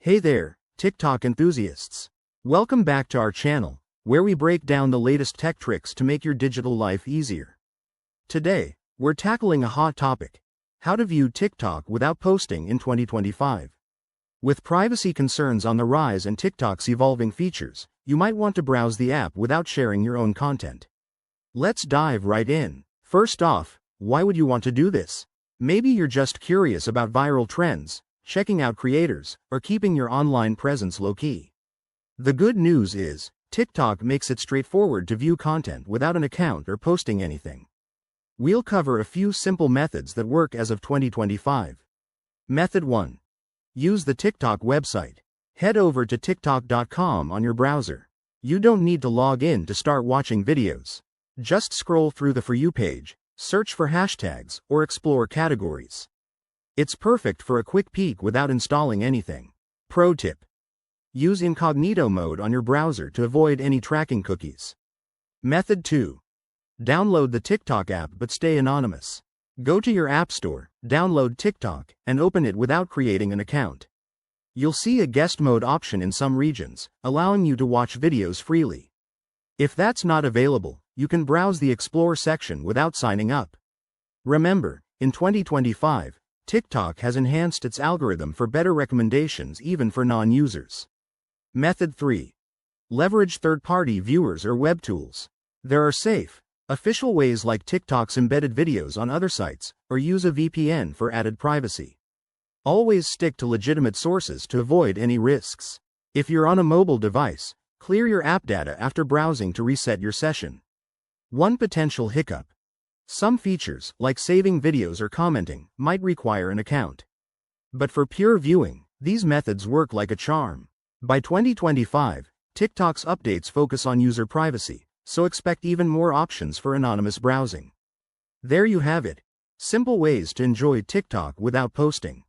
Hey there, TikTok enthusiasts. Welcome back to our channel, where we break down the latest tech tricks to make your digital life easier. Today, we're tackling a hot topic: how to view TikTok without posting in 2025. With privacy concerns on the rise and TikTok's evolving features, you might want to browse the app without sharing your own content. Let's dive right in. First off, why would you want to do this? Maybe you're just curious about viral trends, checking out creators, or keeping your online presence low-key. The good news is, TikTok makes it straightforward to view content without an account or posting anything. We'll cover a few simple methods that work as of 2025. Method 1. Use the TikTok website. Head over to TikTok.com on your browser. You don't need to log in to start watching videos. Just scroll through the For You page, search for hashtags, or explore categories. It's perfect for a quick peek without installing anything. Pro tip: use incognito mode on your browser to avoid any tracking cookies. Method 2. Download the TikTok app but stay anonymous. Go to your app store, download TikTok, and open it without creating an account. You'll see a guest mode option in some regions, allowing you to watch videos freely. If that's not available, you can browse the Explore section without signing up. Remember, in 2025, TikTok has enhanced its algorithm for better recommendations even for non-users. Method 3. Leverage third-party viewers or web tools. There are safe, official ways like TikTok's embedded videos on other sites, or use a VPN for added privacy. Always stick to legitimate sources to avoid any risks. If you're on a mobile device, clear your app data after browsing to reset your session. One potential hiccup: some features, like saving videos or commenting, might require an account. But for pure viewing, these methods work like a charm. By 2025, TikTok's updates focus on user privacy, so expect even more options for anonymous browsing. There you have it. Simple ways to enjoy TikTok without posting.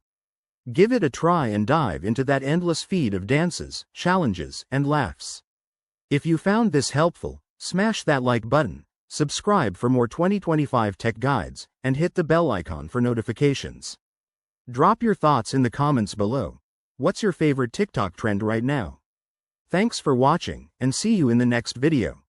Give it a try and dive into that endless feed of dances, challenges, and laughs. If you found this helpful, smash that like button, subscribe for more 2025 tech guides, and hit the bell icon for notifications. Drop your thoughts in the comments below. What's your favorite TikTok trend right now? Thanks for watching, and see you in the next video.